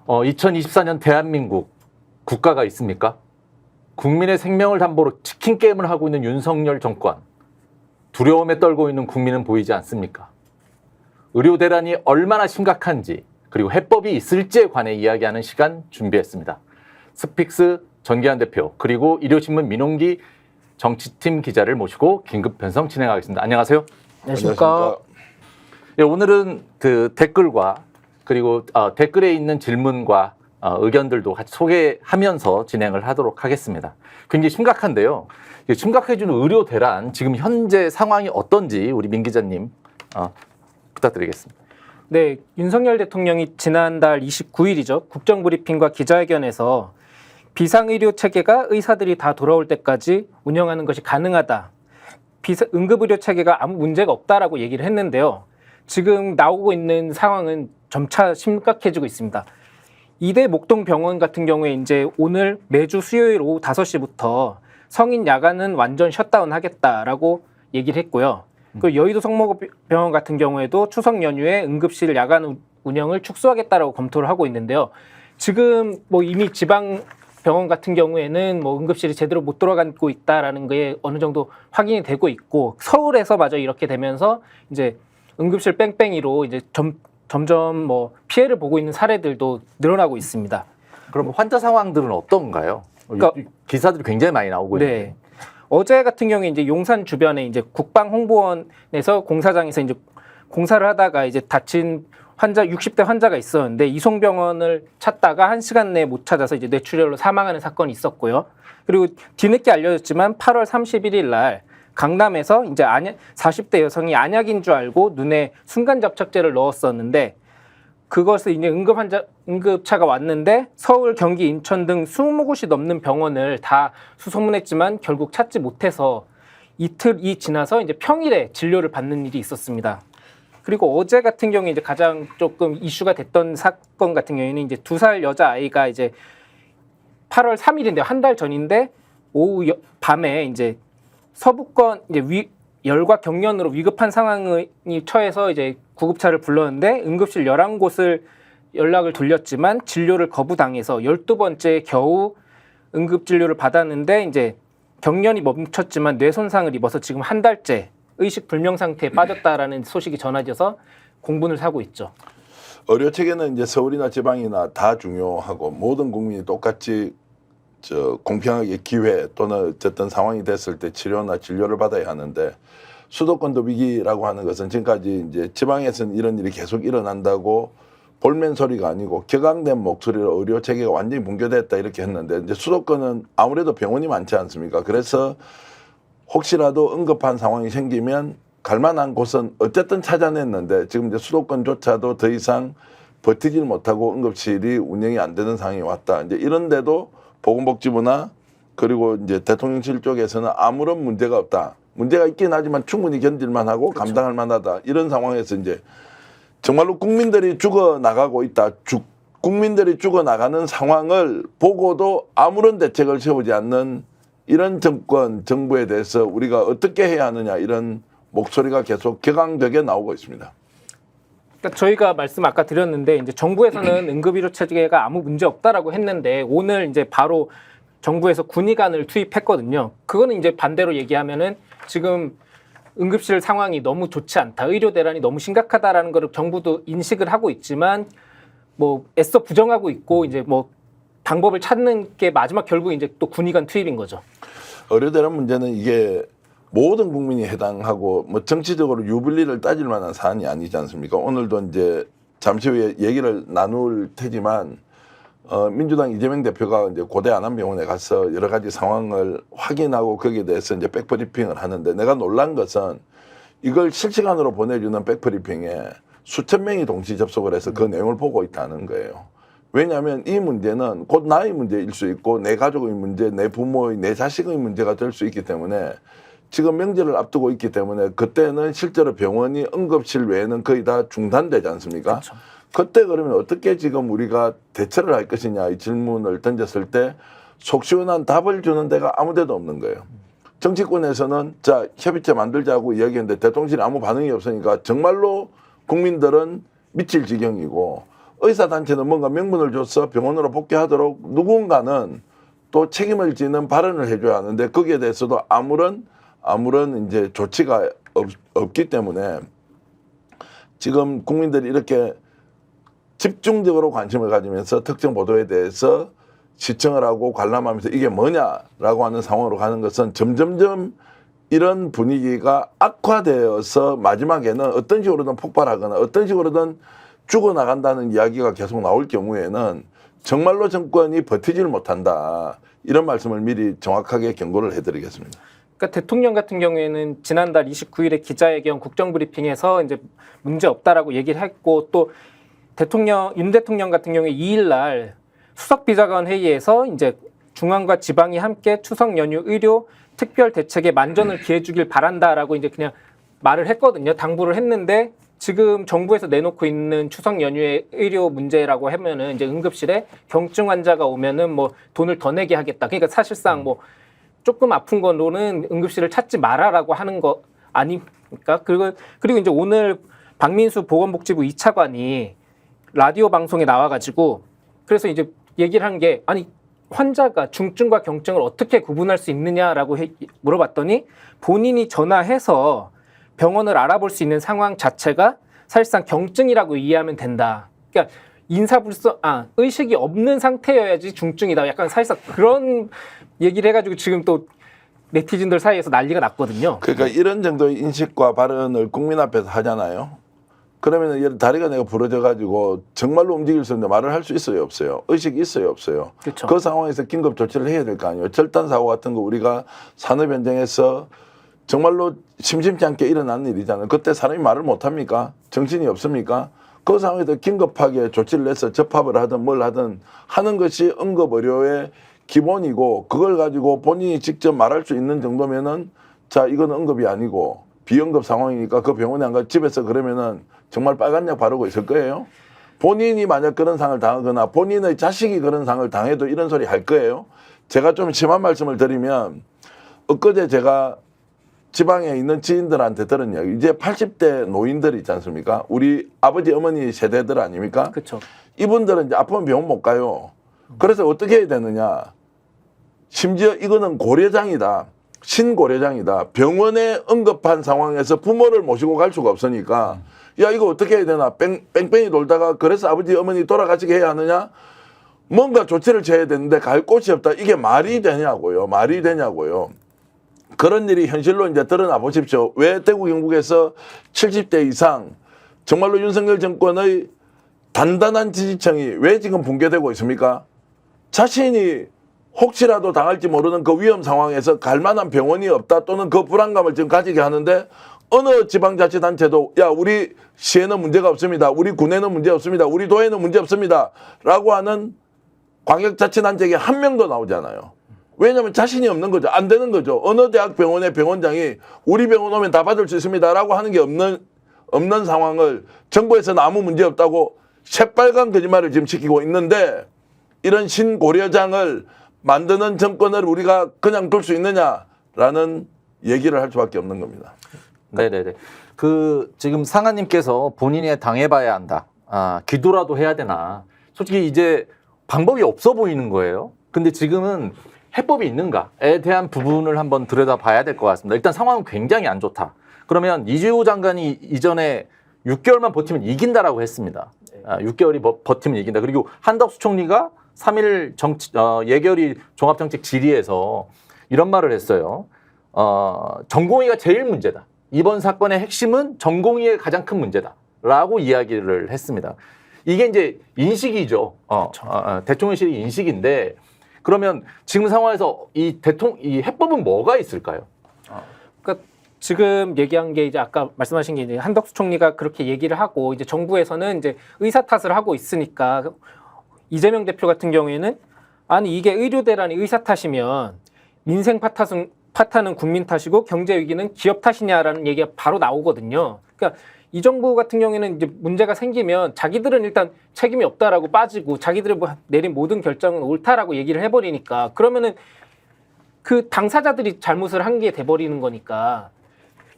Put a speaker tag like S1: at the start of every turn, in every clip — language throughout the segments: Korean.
S1: 2024년 대한민국 국가가 있습니까? 국민의 생명을 담보로 치킨 게임을 하고 있는 윤석열 정권. 두려움에 떨고 있는 국민은 보이지 않습니까? 의료 대란이 얼마나 심각한지 그리고 해법이 있을지에 관해 이야기하는 시간 준비했습니다. 스픽스 전기한 대표 그리고 일요신문 민홍기 정치팀 기자를 모시고 긴급 변성 진행하겠습니다. 안녕하세요.
S2: 안녕하십니까.
S1: 예, 오늘은 그 댓글과 그리고 댓글에 있는 질문과 의견들도 같이 소개하면서 진행을 하도록 하겠습니다. 굉장히 심각한데요. 심각해지는 의료 대란 지금 현재 상황이 어떤지 우리 민 기자님 부탁드리겠습니다.
S2: 네, 윤석열 대통령이 지난달 29일이죠. 국정브리핑과 기자회견에서 비상의료 체계가 의사들이 다 돌아올 때까지 운영하는 것이 가능하다. 응급의료 체계가 아무 문제가 없다라고 얘기를 했는데요. 지금 나오고 있는 상황은 점차 심각해지고 있습니다. 이대 목동병원 같은 경우에 이제 오늘 매주 수요일 오후 5시부터 성인 야간은 완전 셧다운 하겠다라고 얘기를 했고요. 그리고 여의도 성모병원 같은 경우에도 추석 연휴에 응급실 야간 운영을 축소하겠다라고 검토를 하고 있는데요. 지금 뭐 이미 지방 병원 같은 경우에는 뭐 응급실이 제대로 못 돌아가고 있다라는 게 어느 정도 확인이 되고 있고 서울에서마저 이렇게 되면서 이제 응급실 뺑뺑이로 이제 점점 뭐 피해를 보고 있는 사례들도 늘어나고 있습니다.
S1: 그럼 환자 상황들은 어떤가요? 그러니까, 기사들이 굉장히 많이 나오고 있는데.
S2: 네. 어제 같은 경우에 이제 용산 주변에 이제 국방홍보원에서 공사장에서 이제 공사를 하다가 이제 다친 환자 60대 환자가 있었는데 이송병원을 찾다가 1시간 내에 못 찾아서 이제 뇌출혈로 사망하는 사건이 있었고요. 그리고 뒤늦게 알려졌지만 8월 31일 날 강남에서 이제 40대 여성이 안약인 줄 알고 눈에 순간 접착제를 넣었었는데 그것을 이제 응급차가 왔는데 서울, 경기, 인천 등 20곳이 넘는 병원을 다 수소문했지만 결국 찾지 못해서 이틀이 지나서 이제 평일에 진료를 받는 일이 있었습니다. 그리고 어제 같은 경우에 이제 가장 조금 이슈가 됐던 사건 같은 경우에는 이제 2살 여자아이가 이제 8월 3일인데 한 달 전인데 오후 밤에 이제 서부권 이제 열과 경련으로 위급한 상황이 처해서 이제 구급차를 불렀는데 응급실 11곳을 연락을 돌렸지만 진료를 거부당해서 12번째 겨우 응급진료를 받았는데 이제 경련이 멈췄지만 뇌 손상을 입어서 지금 한 달째 의식 불명 상태에 빠졌다라는 소식이 전해져서 공분을 사고 있죠.
S3: 의료 체계는 이제 서울이나 지방이나 다 중요하고 모든 국민이 똑같이 공평하게 기회 또는 어쨌든 상황이 됐을 때 치료나 진료를 받아야 하는데 수도권도 위기라고 하는 것은 지금까지 이제 지방에서는 이런 일이 계속 일어난다고 볼멘 소리가 아니고 격앙된 목소리로 의료 체계가 완전히 붕괴됐다 이렇게 했는데 이제 수도권은 아무래도 병원이 많지 않습니까? 그래서 혹시라도 응급한 상황이 생기면 갈만한 곳은 어쨌든 찾아냈는데 지금 이제 수도권조차도 더 이상 버티질 못하고 응급실이 운영이 안 되는 상황이 왔다. 이제 이런데도 보건복지부나 그리고 이제 대통령실 쪽에서는 아무런 문제가 없다. 문제가 있긴 하지만 충분히 견딜만 하고 그렇죠. 감당할 만하다. 이런 상황에서 이제 정말로 국민들이 죽어나가고 있다. 국민들이 죽어나가는 상황을 보고도 아무런 대책을 세우지 않는 이런 정부에 대해서 우리가 어떻게 해야 하느냐 이런 목소리가 계속 격앙되게 나오고 있습니다.
S2: 그러니까 저희가 말씀 아까 드렸는데 이제 정부에서는 응급의료 체계가 아무 문제 없다라고 했는데 오늘 이제 바로 정부에서 군의관을 투입했거든요. 그거는 이제 반대로 얘기하면은 지금 응급실 상황이 너무 좋지 않다. 의료 대란이 너무 심각하다라는 거를 정부도 인식을 하고 있지만 뭐 애써 부정하고 있고 이제 뭐 방법을 찾는 게 마지막 결국 이제 또 군의관 투입인 거죠.
S3: 의료 대란 문제는 이게 모든 국민이 해당하고 뭐 정치적으로 유불리를 따질 만한 사안이 아니지 않습니까? 오늘도 이제 잠시 후에 얘기를 나눌 테지만 민주당 이재명 대표가 이제 고대 안암병원에 가서 여러 가지 상황을 확인하고 거기에 대해서 이제 백브리핑을 하는데 내가 놀란 것은 이걸 실시간으로 보내주는 백브리핑에 수천 명이 동시 접속을 해서 그 내용을 보고 있다는 거예요. 왜냐하면 이 문제는 곧 나의 문제일 수 있고 내 가족의 문제, 내 부모의, 내 자식의 문제가 될 수 있기 때문에 지금 명절을 앞두고 있기 때문에 그때는 실제로 병원이 응급실 외에는 거의 다 중단되지 않습니까? 그렇죠. 그때 그러면 어떻게 지금 우리가 대처를 할 것이냐 이 질문을 던졌을 때 속 시원한 답을 주는 데가 아무 데도 없는 거예요. 정치권에서는 자 협의체 만들자고 이야기했는데 대통령실이 아무 반응이 없으니까 정말로 국민들은 미칠 지경이고 의사단체는 뭔가 명분을 줘서 병원으로 복귀하도록 누군가는 또 책임을 지는 발언을 해줘야 하는데 거기에 대해서도 아무런 이제 조치가 없기 때문에 지금 국민들이 이렇게 집중적으로 관심을 가지면서 특정 보도에 대해서 시청을 하고 관람하면서 이게 뭐냐라고 하는 상황으로 가는 것은 점점점 이런 분위기가 악화되어서 마지막에는 어떤 식으로든 폭발하거나 어떤 식으로든 죽어나간다는 이야기가 계속 나올 경우에는 정말로 정권이 버티지를 못한다. 이런 말씀을 미리 정확하게 경고를 해드리겠습니다.
S2: 그러니까 대통령 같은 경우에는 지난달 29일에 기자회견 국정브리핑에서 이제 문제 없다라고 얘기를 했고 또 윤 대통령 같은 경우에 2일 날 수석비자관 회의에서 이제 중앙과 지방이 함께 추석 연휴 의료 특별 대책에 만전을 기해 주길 바란다라고 이제 그냥 말을 했거든요. 당부를 했는데 지금 정부에서 내놓고 있는 추석 연휴의 의료 문제라고 하면은 이제 응급실에 경증 환자가 오면은 뭐 돈을 더 내게 하겠다. 그러니까 사실상 뭐 조금 아픈 거로는 응급실을 찾지 마라라고 하는 거 아닙니까? 그리고 이제 오늘 박민수 보건복지부 2차관이 라디오 방송에 나와가지고 그래서 이제 얘기를 한 게 아니 환자가 중증과 경증을 어떻게 구분할 수 있느냐라고 물어봤더니 본인이 전화해서 병원을 알아볼 수 있는 상황 자체가 사실상 경증이라고 이해하면 된다. 그러니까 의식이 없는 상태여야지 중증이다. 약간 사실상 그런 얘기를 해가지고 지금 또 네티즌들 사이에서 난리가 났거든요.
S3: 그러니까 이런 정도의 인식과 발언을 국민 앞에서 하잖아요. 그러면 다리가 내가 부러져가지고 정말로 움직일 수 있는데 말을 할 수 있어요, 없어요? 의식이 있어요, 없어요?
S2: 그쵸.
S3: 그 상황에서 긴급 조치를 해야 될 거 아니에요. 절단 사고 같은 거 우리가 산업 현장에서 정말로 심심치 않게 일어나는 일이잖아요. 그때 사람이 말을 못 합니까? 정신이 없습니까? 그 상황에서 긴급하게 조치를 해서 접합을 하든 뭘 하든 하는 것이 응급 의료의 기본이고 그걸 가지고 본인이 직접 말할 수 있는 정도면은 자, 이건 응급이 아니고 비응급 상황이니까 그 병원에 안 가 집에서 그러면은 정말 빨간 약 바르고 있을 거예요. 본인이 만약 그런 상을 당하거나 본인의 자식이 그런 상을 당해도 이런 소리 할 거예요. 제가 좀 심한 말씀을 드리면 엊그제 제가 지방에 있는 지인들한테 들은 이야기. 이제 80대 노인들 있지 않습니까? 우리 아버지 어머니 세대들 아닙니까?
S2: 그렇죠.
S3: 이분들은 이제 아프면 병원 못 가요. 그래서 어떻게 해야 되느냐? 심지어 이거는 고려장이다. 신고려장이다. 병원에 응급한 상황에서 부모를 모시고 갈 수가 없으니까 야 이거 어떻게 해야 되나 뺑뺑이 돌다가 그래서 아버지 어머니 돌아가시게 해야 하느냐 뭔가 조치를 취해야 되는데 갈 곳이 없다. 이게 말이 되냐고요. 말이 되냐고요. 그런 일이 현실로 이제 드러나 보십시오. 왜 대구 경북에서 70대 이상 정말로 윤석열 정권의 단단한 지지층이 왜 지금 붕괴되고 있습니까? 자신이 혹시라도 당할지 모르는 그 위험 상황에서 갈 만한 병원이 없다 또는 그 불안감을 지금 가지게 하는데 어느 지방자치단체도 야 우리 시에는 문제가 없습니다. 우리 군에는 문제 없습니다. 우리 도에는 문제 없습니다. 라고 하는 광역자치단체에 한 명도 나오잖아요. 왜냐하면 자신이 없는 거죠. 안 되는 거죠. 어느 대학 병원의 병원장이 우리 병원 오면 다 받을 수 있습니다. 라고 하는 게 없는 상황을 정부에서는 아무 문제 없다고 새빨간 거짓말을 지금 시키고 있는데 이런 신고려장을 만드는 정권을 우리가 그냥 둘 수 있느냐라는 얘기를 할 수밖에 없는 겁니다.
S1: 네네네. 지금 상하님께서 본인이 당해봐야 한다. 기도라도 해야 되나. 솔직히 이제 방법이 없어 보이는 거예요. 근데 지금은 해법이 있는가에 대한 부분을 한번 들여다봐야 될 것 같습니다. 일단 상황은 굉장히 안 좋다. 그러면 이재호 장관이 이전에 6개월만 버티면 이긴다라고 했습니다. 6개월이 버티면 이긴다. 그리고 한덕수 총리가 3일 예결위 종합정책 질의에서 이런 말을 했어요. 전공의가 제일 문제다. 이번 사건의 핵심은 전공의의 가장 큰 문제다라고 이야기를 했습니다. 이게 이제 인식이죠. 대통령실의 인식인데 그러면 지금 상황에서 이 해법은 뭐가 있을까요?
S2: 그러니까 지금 얘기한 게 이제 아까 말씀하신 게 이제 한덕수 총리가 그렇게 얘기를 하고 이제 정부에서는 이제 의사 탓을 하고 있으니까 이재명 대표 같은 경우에는 아니 이게 의료 대란이 의사 탓이면 민생 파탄은 국민 탓이고 경제 위기는 기업 탓이냐라는 얘기가 바로 나오거든요. 그러니까 이 정부 같은 경우에는 이제 문제가 생기면 자기들은 일단 책임이 없다라고 빠지고 자기들이 내린 모든 결정은 옳다라고 얘기를 해버리니까 그러면은 그 당사자들이 잘못을 한 게 돼버리는 거니까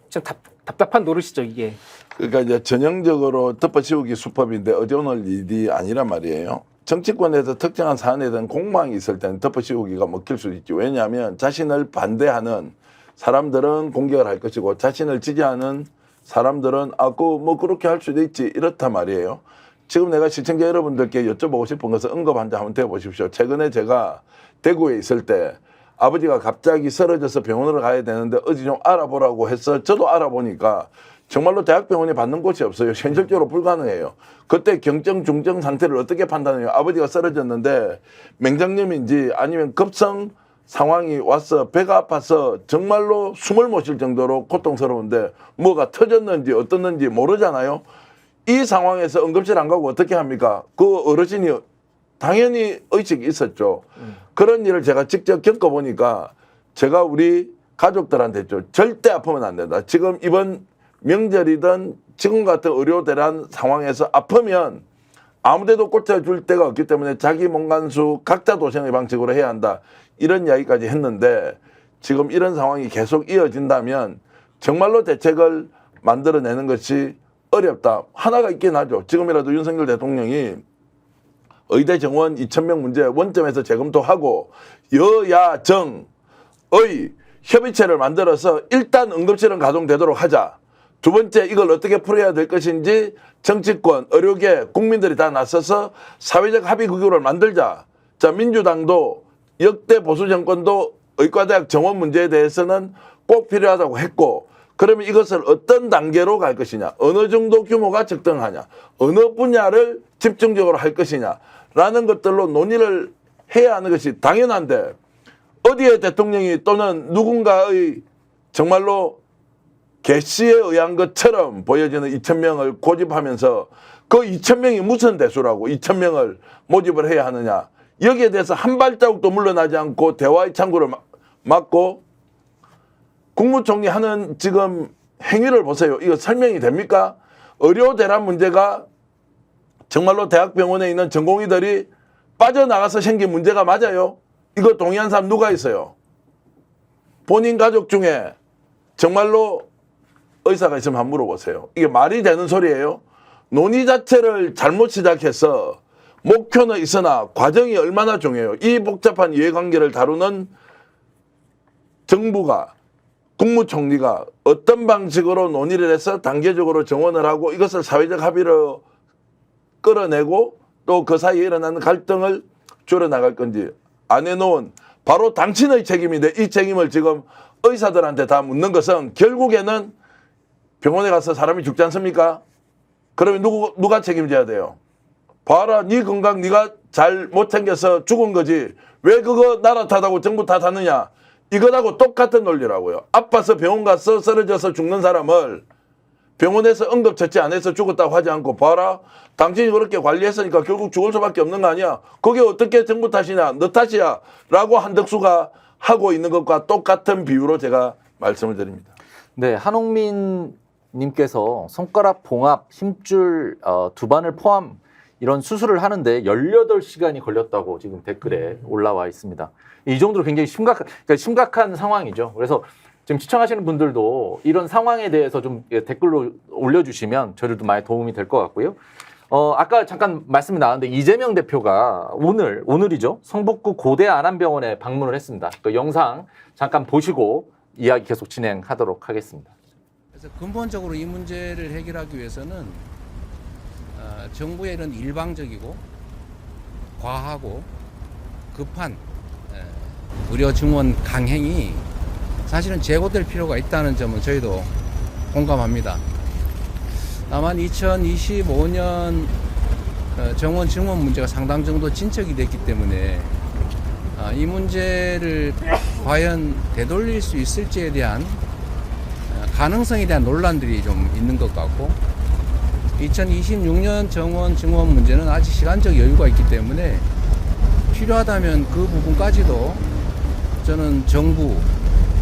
S2: 참 답답한 노릇이죠 이게.
S3: 그러니까 이제 전형적으로 덮어씌우기 수법인데 어제 오늘 일이 아니란 말이에요. 정치권에서 특정한 사안에 대한 공방이 있을 때는 덮어씌우기가 먹힐 수 있죠. 왜냐하면 자신을 반대하는 사람들은 공격을 할 것이고 자신을 지지하는 사람들은 뭐 그렇게 할 수도 있지 이렇단 말이에요. 지금 내가 시청자 여러분들께 여쭤보고 싶은 것은 언급 한번 해보십시오. 최근에 제가 대구에 있을 때 아버지가 갑자기 쓰러져서 병원으로 가야 되는데 어디 좀 알아보라고 해서 저도 알아보니까 정말로 대학병원에 받는 곳이 없어요. 현실적으로 불가능해요. 그때 경증, 중증 상태를 어떻게 판단해요? 아버지가 쓰러졌는데 맹장염인지 아니면 급성 상황이 와서 배가 아파서 정말로 숨을 못 쉴 정도로 고통스러운데 뭐가 터졌는지 어떻는지 모르잖아요. 이 상황에서 응급실 안 가고 어떻게 합니까? 그 어르신이 당연히 의식이 있었죠. 그런 일을 제가 직접 겪어보니까 제가 우리 가족들한테 했죠. 절대 아프면 안 된다. 지금 이번 명절이든 지금 같은 의료대란 상황에서 아프면 아무데도 꽂혀줄 데가 없기 때문에 자기 몸간수 각자 도생의 방식으로 해야 한다. 이런 이야기까지 했는데 지금 이런 상황이 계속 이어진다면 정말로 대책을 만들어내는 것이 어렵다. 하나가 있긴 하죠. 지금이라도 윤석열 대통령이 의대 정원 2,000명 문제 원점에서 재검토하고 여야 정의 협의체를 만들어서 일단 응급실은 가동되도록 하자. 두 번째 이걸 어떻게 풀어야 될 것인지 정치권, 의료계, 국민들이 다 나서서 사회적 합의 구조를 만들자. 자, 민주당도 역대 보수 정권도 의과대학 정원 문제에 대해서는 꼭 필요하다고 했고 그러면 이것을 어떤 단계로 갈 것이냐, 어느 정도 규모가 적당하냐, 어느 분야를 집중적으로 할 것이냐 라는 것들로 논의를 해야 하는 것이 당연한데 어디에 대통령이 또는 누군가의 정말로 개시에 의한 것처럼 보여지는 2,000명을 고집하면서 그 2,000명이 무슨 대수라고 2,000명을 모집을 해야 하느냐. 여기에 대해서 한 발자국도 물러나지 않고 대화의 창구를 막고 국무총리 하는 지금 행위를 보세요. 이거 설명이 됩니까? 의료 대란 문제가 정말로 대학병원에 있는 전공의들이 빠져나가서 생긴 문제가 맞아요? 이거 동의한 사람 누가 있어요? 본인 가족 중에 정말로 의사가 있으면 한번 물어보세요. 이게 말이 되는 소리예요? 논의 자체를 잘못 시작해서 목표는 있으나 과정이 얼마나 중요해요. 이 복잡한 이해관계를 다루는 정부가 국무총리가 어떤 방식으로 논의를 해서 단계적으로 정원을 하고 이것을 사회적 합의로 끌어내고 또 그 사이에 일어나는 갈등을 줄여나갈 건지 안 해놓은 바로 당신의 책임인데 이 책임을 지금 의사들한테 다 묻는 것은 결국에는 병원에 가서 사람이 죽지 않습니까? 그러면 누가 책임져야 돼요? 봐라, 네 건강 네가 잘 못 챙겨서 죽은 거지. 왜 그거 나라 탓하고 정부 탓하느냐? 이거하고 똑같은 논리라고요. 아파서 병원 가서 쓰러져서 죽는 사람을 병원에서 응급처치 안 해서 죽었다고 하지 않고 봐라, 당신이 그렇게 관리했으니까 결국 죽을 수밖에 없는 거 아니야. 그게 어떻게 정부 탓이냐, 너 탓이야 라고 한덕수가 하고 있는 것과 똑같은 비유로 제가 말씀을 드립니다.
S1: 네, 한옥민 님께서 손가락 봉합, 힘줄 두 반을 포함 이런 수술을 하는데 18시간이 걸렸다고 지금 댓글에 올라와 있습니다. 이 정도로 굉장히 심각한 상황이죠. 그래서 지금 시청하시는 분들도 이런 상황에 대해서 좀 댓글로 올려주시면 저희들도 많이 도움이 될 것 같고요. 아까 잠깐 말씀이 나왔는데 이재명 대표가 오늘이죠. 성북구 고대 안암병원에 방문을 했습니다. 그 영상 잠깐 보시고 이야기 계속 진행하도록 하겠습니다.
S4: 그래서 근본적으로 이 문제를 해결하기 위해서는 정부의 이런 일방적이고 과하고 급한 의료 증원 강행이 사실은 재고될 필요가 있다는 점은 저희도 공감합니다. 다만 2025년 정원 증원 문제가 상당 정도 진척이 됐기 때문에 이 문제를 과연 되돌릴 수 있을지에 대한 가능성에 대한 논란들이 좀 있는 것 같고 2026년 정원 증원 문제는 아직 시간적 여유가 있기 때문에 필요하다면 그 부분까지도 저는 정부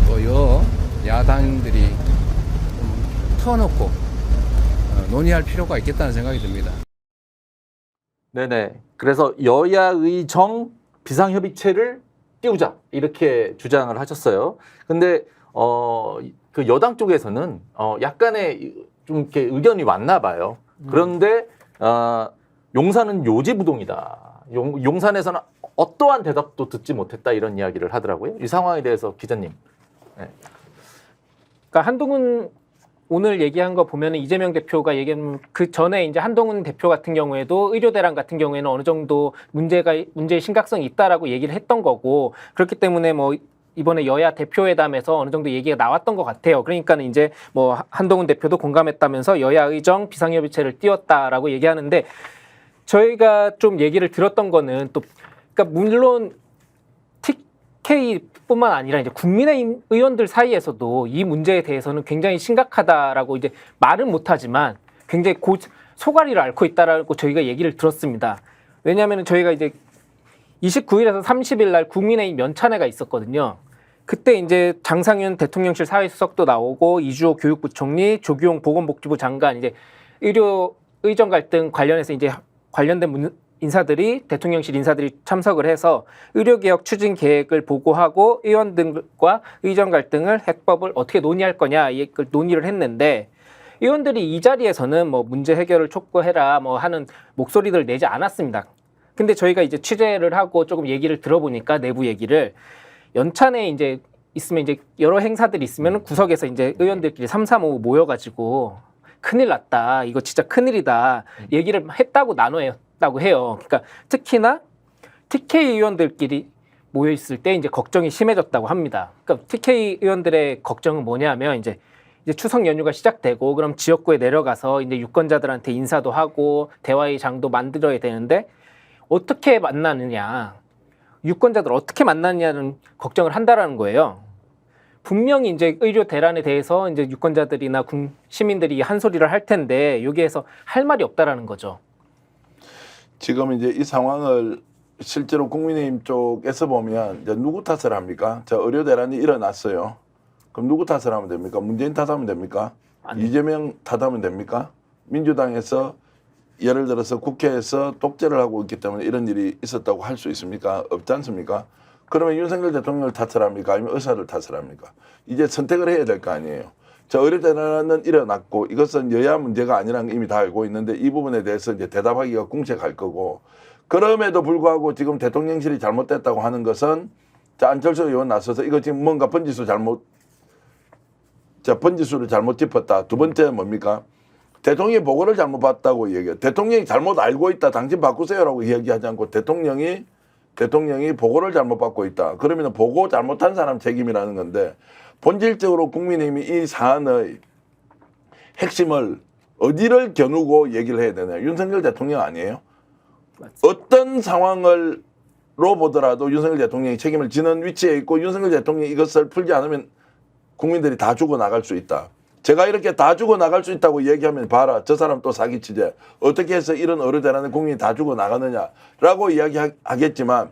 S4: 또 야당들이 좀 터놓고 논의할 필요가 있겠다는 생각이 듭니다.
S1: 네네. 그래서 여야의 정 비상협의체를 띄우자 이렇게 주장을 하셨어요. 근데 그 여당 쪽에서는 약간의 좀 이렇게 의견이 왔나 봐요. 그런데 용산은 요지부동이다. 용산에서는 어떠한 대답도 듣지 못했다 이런 이야기를 하더라고요. 이 상황에 대해서 기자님. 네.
S2: 그러니까 한동훈 오늘 얘기한 거 보면은 이재명 대표가 얘기한 그 전에 이제 한동훈 대표 같은 경우에도 의료대란 같은 경우에는 어느 정도 문제의 심각성이 있다라고 얘기를 했던 거고 그렇기 때문에 뭐 이번에 여야 대표회담에서 어느 정도 얘기가 나왔던 것 같아요. 그러니까는 이제 뭐 한동훈 대표도 공감했다면서 여야 의정 비상협의체를 띄웠다라고 얘기하는데 저희가 좀 얘기를 들었던 거는 또 그러니까 물론 TK뿐만 아니라 이제 국민의힘 의원들 사이에서도 이 문제에 대해서는 굉장히 심각하다라고 이제 말은 못하지만 굉장히 소가리를 앓고 있다라고 저희가 얘기를 들었습니다. 왜냐하면 저희가 이제 29일에서 30일 날 국민의힘 연찬회가 있었거든요. 그때 이제 장상윤 대통령실 사회수석도 나오고 이주호 교육부총리, 조규용 보건복지부 장관 이제 의료 의정 갈등 관련해서 이제 관련된 인사들이 대통령실 인사들이 참석을 해서 의료개혁 추진 계획을 보고하고 의원들과 의정 갈등을 해법을 어떻게 논의할 거냐 이걸 논의를 했는데 의원들이 이 자리에서는 뭐 문제 해결을 촉구해라 뭐 하는 목소리들을 내지 않았습니다. 근데 저희가 이제 취재를 하고 조금 얘기를 들어보니까 내부 얘기를 연찬에 이제 있으면 이제 여러 행사들이 있으면 구석에서 이제 의원들끼리 335 모여가지고 큰일 났다. 이거 진짜 큰일이다. 얘기를 했다고 나눴다고 해요. 그러니까 특히나 TK 의원들끼리 모여 있을 때 이제 걱정이 심해졌다고 합니다. 그러니까 TK 의원들의 걱정은 뭐냐면 이제 추석 연휴가 시작되고 그럼 지역구에 내려가서 이제 유권자들한테 인사도 하고 대화의 장도 만들어야 되는데 어떻게 만나느냐, 유권자들 어떻게 만나느냐는 걱정을 한다라는 거예요. 분명히 이제 의료 대란에 대해서 이제 유권자들이나 시민들이 한 소리를 할 텐데 여기에서 할 말이 없다라는 거죠.
S3: 지금 이제 이 상황을 실제로 국민의힘 쪽에서 보면 이제 누구 탓을 합니까? 자, 의료 대란이 일어났어요. 그럼 누구 탓을 하면 됩니까? 문재인 탓하면 됩니까?
S2: 아니.
S3: 이재명 탓하면 됩니까? 민주당에서 예를 들어서 국회에서 독재를 하고 있기 때문에 이런 일이 있었다고 할 수 있습니까? 없지 않습니까? 그러면 윤석열 대통령을 탓을 합니까? 아니면 의사를 탓을 합니까? 이제 선택을 해야 될 거 아니에요. 자, 의료대란은 일어났고 이것은 여야 문제가 아니라는 걸 이미 다 알고 있는데 이 부분에 대해서 이제 대답하기가 궁색할 거고 그럼에도 불구하고 지금 대통령실이 잘못됐다고 하는 것은 자, 안철수 의원 나서서 이거 지금 뭔가 번지수를 잘못 짚었다. 두 번째 뭡니까? 대통령이 보고를 잘못 봤다고 얘기해요. 대통령이 잘못 알고 있다. 당신 바꾸세요라고 이야기하지 않고 대통령이 보고를 잘못 받고 있다. 그러면 보고 잘못한 사람 책임이라는 건데 본질적으로 국민의힘이 이 사안의 핵심을 어디를 겨누고 얘기를 해야 되냐. 윤석열 대통령 아니에요? 맞습니다. 어떤 상황을 로 보더라도 윤석열 대통령이 책임을 지는 위치에 있고 윤석열 대통령이 이것을 풀지 않으면 국민들이 다 죽어나갈 수 있다. 제가 이렇게 다 죽어나갈 수 있다고 얘기하면 봐라. 저 사람 또 사기치재. 어떻게 해서 이런 의료대란에 국민이 다 죽어나가느냐라고 이야기하겠지만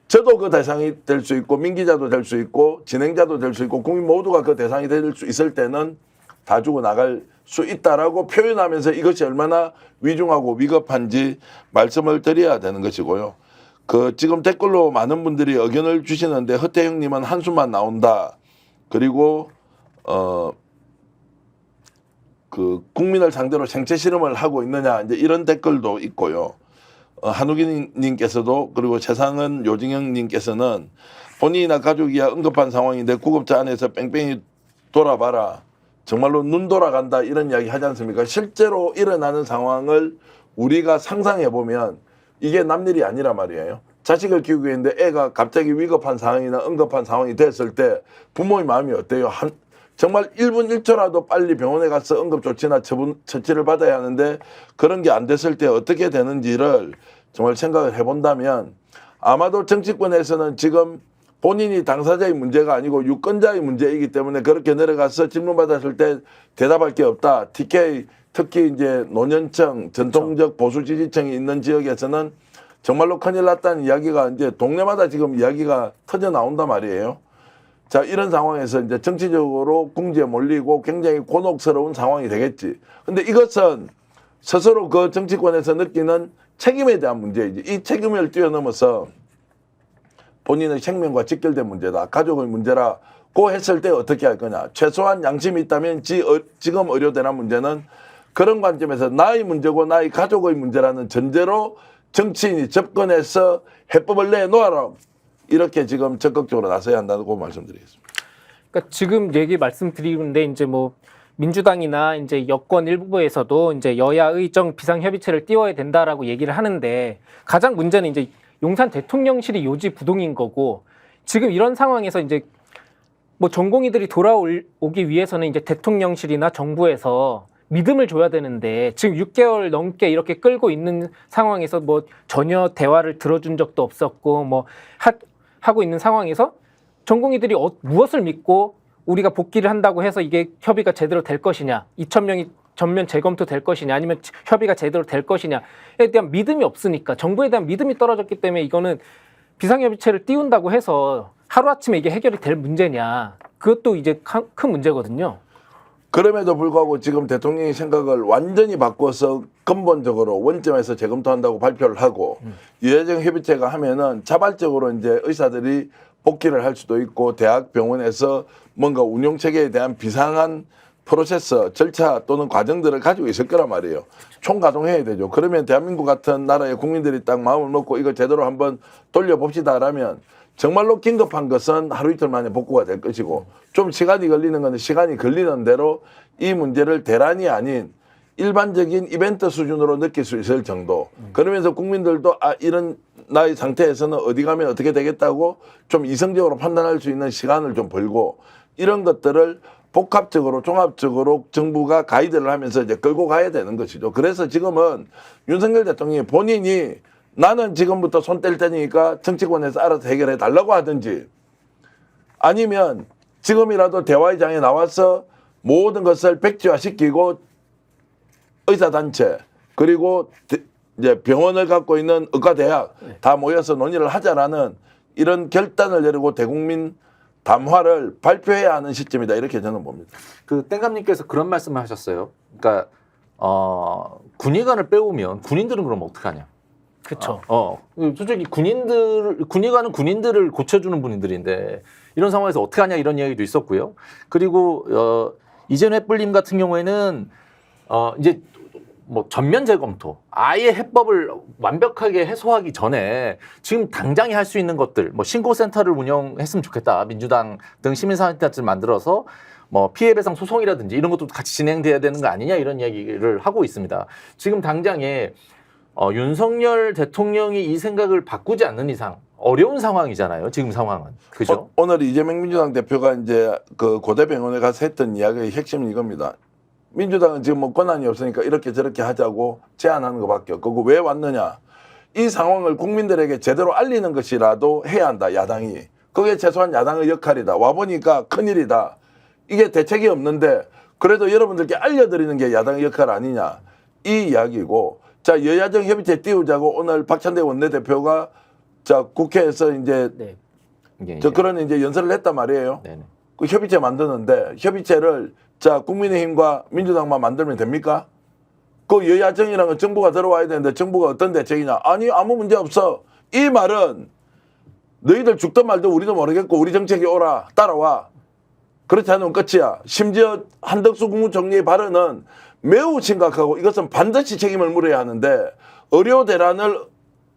S3: 저도 그 대상이 될 수 있고 민 기자도 될 수 있고 진행자도 될 수 있고 국민 모두가 그 대상이 될 수 있을 때는 다 죽어나갈 수 있다라고 표현하면서 이것이 얼마나 위중하고 위급한지 말씀을 드려야 되는 것이고요. 그 지금 댓글로 많은 분들이 의견을 주시는데 허태영님은 한숨만 나온다. 그리고 그 국민을 상대로 생체 실험을 하고 있느냐 이제 이런 댓글도 있고요. 한우기님께서도 그리고 최상은 요징영님께서는 본인이나 가족이야 응급한 상황인데 구급차 안에서 뺑뺑이 돌아봐라. 정말로 눈 돌아간다 이런 이야기 하지 않습니까? 실제로 일어나는 상황을 우리가 상상해 보면 이게 남일이 아니란 말이에요. 자식을 키우고 있는데 애가 갑자기 위급한 상황이나 응급한 상황이 됐을 때 부모의 마음이 어때요? 정말 1분 1초라도 빨리 병원에 가서 응급조치나 처치를 받아야 하는데 그런 게 안 됐을 때 어떻게 되는지를 정말 생각을 해본다면 아마도 정치권에서는 지금 본인이 당사자의 문제가 아니고 유권자의 문제이기 때문에 그렇게 내려가서 질문받았을 때 대답할 게 없다. TK 특히 이제 노년층 전통적 보수 지지층이 있는 지역에서는 정말로 큰일 났다는 이야기가 이제 동네마다 지금 이야기가 터져 나온단 말이에요. 자, 이런 상황에서 이제 정치적으로 궁지에 몰리고 굉장히 곤혹스러운 상황이 되겠지. 근데 이것은 스스로 그 정치권에서 느끼는 책임에 대한 문제이지. 이 책임을 뛰어넘어서 본인의 생명과 직결된 문제다. 가족의 문제라 고 했을 때 어떻게 할 거냐. 최소한 양심이 있다면 지금 의료 대란 문제는 그런 관점에서 나의 문제고 나의 가족의 문제라는 전제로 정치인이 접근해서 해법을 내놓아라. 이렇게 지금 적극적으로 나서야 한다고 말씀드리겠습니다.
S2: 그러니까 지금 얘기 말씀드리는데 이제 뭐 민주당이나 이제 여권 일부에서도 이제 여야의 비상협의체를 띄워야 된다라고 얘기를 하는데 가장 문제는 이제 용산 대통령실이 요지 부동인 거고 지금 이런 상황에서 이제 뭐 전공의들이 돌아오기 위해서는 이제 대통령실이나 정부에서 믿음을 줘야 되는데 지금 6개월 넘게 이렇게 끌고 있는 상황에서 뭐 전혀 대화를 들어준 적도 없었고 뭐 하고 있는 상황에서 전공의들이 무엇을 믿고 우리가 복귀를 한다고 해서 이게 협의가 제대로 될 것이냐, 2,000명이 전면 재검토될 것이냐, 아니면 협의가 제대로 될 것이냐에 대한 믿음이 없으니까 정부에 대한 믿음이 떨어졌기 때문에 이거는 비상협의체를 띄운다고 해서 하루아침에 이게 해결이 될 문제냐, 그것도 이제 큰 문제거든요.
S3: 그럼에도 불구하고 지금 대통령이 생각을 완전히 바꿔서 근본적으로 원점에서 재검토한다고 발표를 하고 여야정 협의체가 하면은 자발적으로 이제 의사들이 복귀를 할 수도 있고 대학 병원에서 뭔가 운영 체계에 대한 비상한 프로세스, 절차 또는 과정들을 가지고 있을 거란 말이에요. 총가동해야 되죠. 그러면 대한민국 같은 나라의 국민들이 딱 마음을 먹고 이거 제대로 한번 돌려봅시다라면 정말로 긴급한 것은 하루 이틀 만에 복구가 될 것이고 좀 시간이 걸리는 건 시간이 걸리는 대로 이 문제를 대란이 아닌 일반적인 이벤트 수준으로 느낄 수 있을 정도. 그러면서 국민들도 이런 나의 상태에서는 어디 가면 어떻게 되겠다고 좀 이성적으로 판단할 수 있는 시간을 좀 벌고 이런 것들을 복합적으로 종합적으로 정부가 가이드를 하면서 이제 끌고 가야 되는 것이죠. 그래서 지금은 윤석열 대통령이 본인이 나는 지금부터 손 뗄 테니까 정치권에서 알아서 해결해 달라고 하든지 아니면 지금이라도 대화의 장에 나와서 모든 것을 백지화시키고 의사단체 그리고 이제 병원을 갖고 있는 의과대학 다 모여서 논의를 하자라는 이런 결단을 내리고 대국민 담화를 발표해야 하는 시점이다 이렇게 저는 봅니다.
S1: 그 땡감님께서 그런 말씀을 하셨어요. 그러니까 군의관을 빼오면 군인들은 그럼 어떡하냐?
S2: 그렇죠.
S1: 솔직히 군의관은 군인들을 고쳐주는 분들인데 이런 상황에서 어떻게 하냐 이런 이야기도 있었고요. 그리고 이재용 햇불님 같은 경우에는 이제 뭐 전면 재검토, 아예 해법을 완벽하게 해소하기 전에 지금 당장에 할 수 있는 것들, 뭐 신고센터를 운영했으면 좋겠다. 민주당 등 시민사회단체를 만들어서 뭐 피해배상 소송이라든지 이런 것도 같이 진행돼야 되는 거 아니냐 이런 이야기를 하고 있습니다. 지금 당장에 윤석열 대통령이 이 생각을 바꾸지 않는 이상 어려운 상황이잖아요. 지금 상황은. 그죠?
S3: 오늘 이재명 민주당 대표가 이제 그 고대병원에 가서 했던 이야기의 핵심은 이겁니다. 민주당은 지금 뭐 권한이 없으니까 이렇게 저렇게 하자고 제안하는 것밖에 없고 왜 왔느냐. 이 상황을 국민들에게 제대로 알리는 것이라도 해야 한다. 야당이. 그게 최소한 야당의 역할이다. 와보니까 큰일이다. 이게 대책이 없는데 그래도 여러분들께 알려드리는 게 야당의 역할 아니냐. 이 이야기고 자 여야정 협의체 띄우자고 오늘 박찬대 원내대표가 자 국회에서 이제 그런 이제 연설을 했단 말이에요.
S1: 네네.
S3: 그 협의체 만드는데 협의체를 자 국민의힘과 민주당만 만들면 됩니까? 그 여야정이라는 건 정부가 들어와야 되는데 정부가 어떤 대책이냐? 아니 아무 문제 없어. 이 말은 너희들 죽든 말든 우리도 모르겠고 우리 정책이 오라 따라와. 그렇지 않으면 끝이야. 심지어 한덕수 국무총리의 발언은 매우 심각하고 이것은 반드시 책임을 물어야 하는데 의료 대란을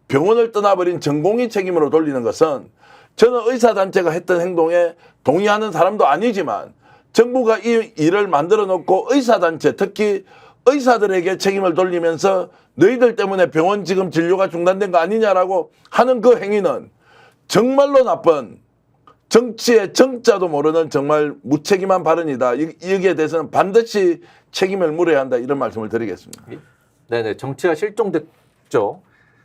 S3: 병원을 떠나버린 전공의 책임으로 돌리는 것은 저는 의사단체가 했던 행동에 동의하는 사람도 아니지만 정부가 이 일을 만들어 놓고 의사단체 특히 의사들에게 책임을 돌리면서 너희들 때문에 병원 지금 진료가 중단된 거 아니냐라고 하는 그 행위는 정말로 나쁜 정치의 정자도 모르는 정말 무책임한 발언이다. 여기에 대해서는 반드시 책임을 물어야 한다. 이런 말씀을 드리겠습니다.
S1: 네네. 정치가 실종됐죠.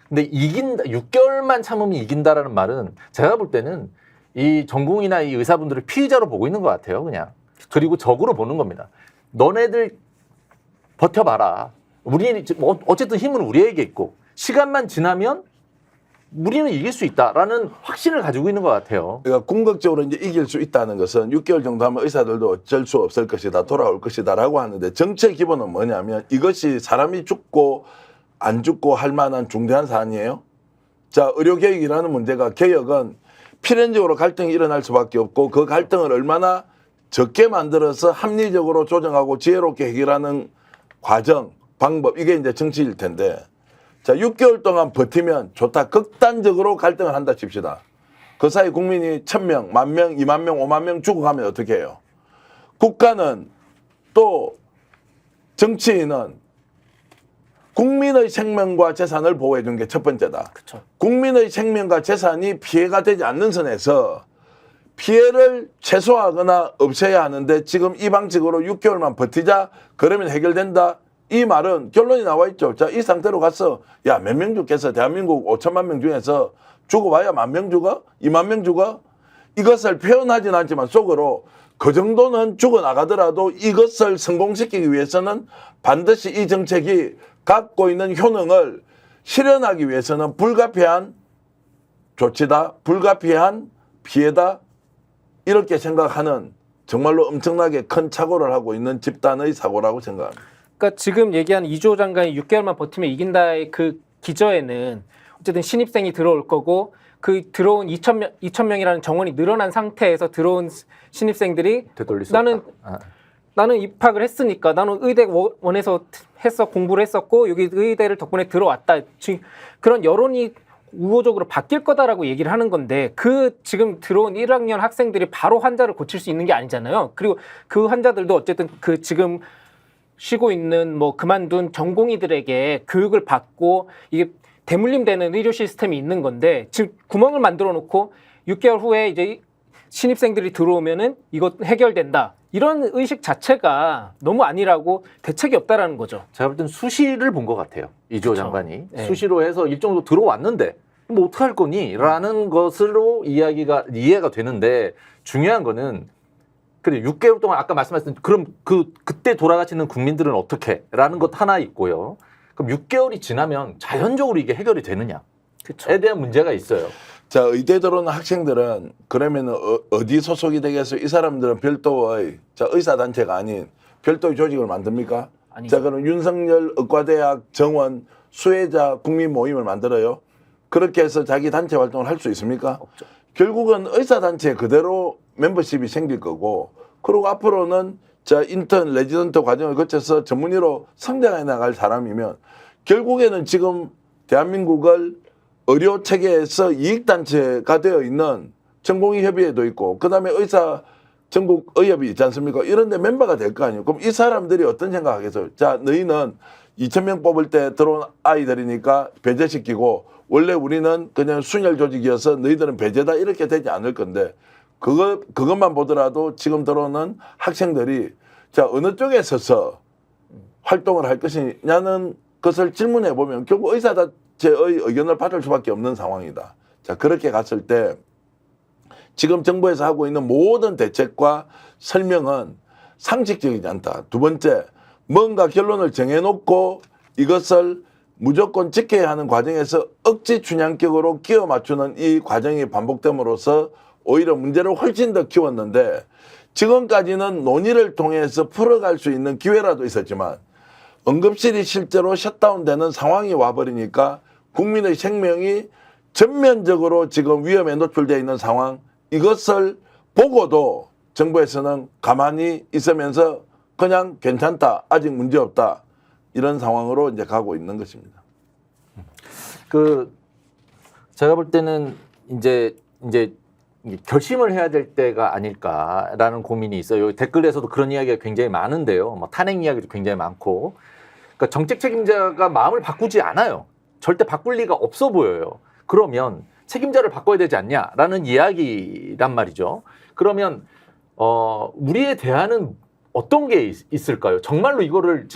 S1: 근데 6개월만 참으면 이긴다라는 말은 제가 볼 때는 이 전공이나 이 의사분들을 피의자로 보고 있는 것 같아요. 그냥. 그리고 적으로 보는 겁니다. 너네들 버텨봐라. 우리는 어쨌든 힘은 우리에게 있고 시간만 지나면 우리는 이길 수 있다라는 확신을 가지고 있는 것 같아요.
S3: 그러니까 궁극적으로 이제 이길 수 있다는 것은 6개월 정도 하면 의사들도 어쩔 수 없을 것이다, 돌아올 것이다라고 하는데 정치의 기본은 뭐냐면 이것이 사람이 죽고 안 죽고 할 만한 중대한 사안이에요. 자, 의료개혁이라는 문제가 개혁은 필연적으로 갈등이 일어날 수밖에 없고 그 갈등을 얼마나 적게 만들어서 합리적으로 조정하고 지혜롭게 해결하는 과정, 방법 이게 이제 정치일 텐데 자 6개월 동안 버티면 좋다. 극단적으로 갈등을 한다 칩시다. 그 사이 국민이 1000명, 10,000명, 20,000명, 50,000명 죽어가면 어떻게 해요? 국가는 또 정치인은 국민의 생명과 재산을 보호해 준 게 첫 번째다.
S2: 그쵸.
S3: 국민의 생명과 재산이 피해가 되지 않는 선에서 피해를 최소화하거나 없애야 하는데 지금 이 방식으로 6개월만 버티자 그러면 해결된다. 이 말은 결론이 나와 있죠. 자, 이 상태로 가서 야, 몇 명 죽겠어. 대한민국 5천만 명 중에서 죽어봐야 10,000명 죽어? 20,000명 죽어? 이것을 표현하진 않지만 속으로 그 정도는 죽어나가더라도 이것을 성공시키기 위해서는 반드시 이 정책이 갖고 있는 효능을 실현하기 위해서는 불가피한 조치다, 불가피한 피해다 이렇게 생각하는 정말로 엄청나게 큰 착오를 하고 있는 집단의 사고라고 생각합니다.
S2: 그러니까 지금 얘기한 이주호 장관이 6개월만 버티면 이긴다의 그 기저에는 어쨌든 신입생이 들어올 거고 그 들어온 2,000명이라는 정원이 늘어난 상태에서 들어온 신입생들이
S1: 되돌릴 수
S2: 나는
S1: 없다.
S2: 나는 입학을 했으니까 나는 의대원에서 공부를 했었고 여기 의대를 덕분에 들어왔다. 지금 그런 여론이 우호적으로 바뀔 거다라고 얘기를 하는 건데 그 지금 들어온 1학년 학생들이 바로 환자를 고칠 수 있는 게 아니잖아요. 그리고 그 환자들도 어쨌든 그 지금 쉬고 있는 뭐 그만둔 전공의들에게 교육을 받고 이게 대물림되는 의료 시스템이 있는 건데 지금 구멍을 만들어 놓고 6개월 후에 이제 신입생들이 들어오면은 이것 해결된다. 이런 의식 자체가 너무 아니라고 대책이 없다라는 거죠.
S1: 제가 볼 때는 수시를 본 것 같아요. 이주호
S2: 그쵸.
S1: 장관이.
S2: 네.
S1: 수시로 해서 일정도 들어왔는데 뭐 어떡할 거니? 라는 것으로 이해가 되는데 중요한 거는 그래 6개월 동안 아까 말씀하신 그럼 그때 돌아가시는 국민들은 어떻게? 라는 것 하나 있고요. 그럼 6개월이 지나면 자연적으로 이게 해결이 되느냐에
S2: 그렇죠.
S1: 대한 문제가 있어요.
S3: 자, 의대 들어오는 학생들은 그러면 어디 소속이 되겠어요? 이 사람들은 별도의 자, 의사단체가 아닌 별도의 조직을 만듭니까?
S2: 아니죠.
S3: 자, 그럼 윤석열 의과대학 정원 수혜자 국민 모임을 만들어요? 그렇게 해서 자기 단체 활동을 할 수 있습니까?
S2: 없죠.
S3: 결국은 의사단체 그대로 멤버십이 생길 거고 그리고 앞으로는 자 인턴 레지던트 과정을 거쳐서 전문의로 성장해 나갈 사람이면 결국에는 지금 대한민국을 의료 체계에서 이익단체가 되어 있는 전공의협의회도 있고 그다음에 의사 전국 의협이 있지 않습니까? 이런 데 멤버가 될 거 아니에요. 그럼 이 사람들이 어떤 생각하겠어요? 자, 너희는 2,000명 뽑을 때 들어온 아이들이니까 배제시키고 원래 우리는 그냥 순혈 조직이어서 너희들은 배제다 이렇게 되지 않을 건데 그것만 보더라도 지금 들어오는 학생들이 자, 어느 쪽에 서서 활동을 할 것이냐는 것을 질문해 보면 결국 의사단체의 의견을 받을 수밖에 없는 상황이다. 자, 그렇게 갔을 때 지금 정부에서 하고 있는 모든 대책과 설명은 상식적이지 않다. 두 번째, 뭔가 결론을 정해놓고 이것을 무조건 지켜야 하는 과정에서 억지 춘향격으로 끼워 맞추는 이 과정이 반복됨으로써 오히려 문제를 훨씬 더 키웠는데 지금까지는 논의를 통해서 풀어갈 수 있는 기회라도 있었지만 응급실이 실제로 셧다운되는 상황이 와버리니까 국민의 생명이 전면적으로 지금 위험에 노출되어 있는 상황 이것을 보고도 정부에서는 가만히 있으면서 그냥 괜찮다 아직 문제 없다 이런 상황으로 이제 가고 있는 것입니다.
S1: 제가 볼 때는 이제 결심을 해야 될 때가 아닐까라는 고민이 있어요. 댓글에서도 그런 이야기가 굉장히 많은데요. 뭐 탄핵 이야기도 굉장히 많고. 그러니까 정책 책임자가 마음을 바꾸지 않아요. 절대 바꿀 리가 없어 보여요. 그러면 책임자를 바꿔야 되지 않냐라는 이야기란 말이죠. 그러면 우리의 대안은 어떤 게 있을까요? 정말로 이거는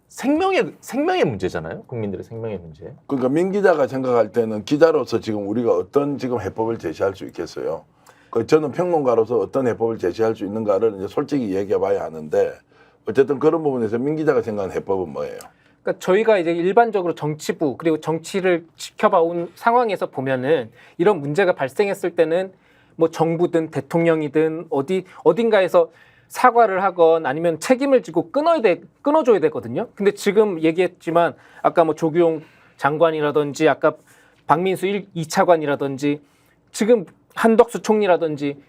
S1: 생명의 문제잖아요. 국민들의 생명의 문제.
S3: 그러니까 민 기자가 생각할 때는 기자로서 지금 우리가 어떤 지금 해법을 제시할 수 있겠어요? 저는 평론가로서 어떤 해법을 제시할 수 있는가를 이제 솔직히 얘기해봐야 하는데 어쨌든 그런 부분에서 민 기자가 생각하는 해법은 뭐예요?
S2: 그러니까 저희가 이제 일반적으로 정치부 그리고 정치를 지켜봐온 상황에서 보면은 이런 문제가 발생했을 때는 뭐 정부든 대통령이든 어딘가에서 사과를 하건 아니면 책임을 지고 끊어줘야 되거든요. 근데 지금 얘기했지만 아까 뭐 조규용 장관이라든지 아까 박민수 2차관이라든지 지금 한덕수 총리라든지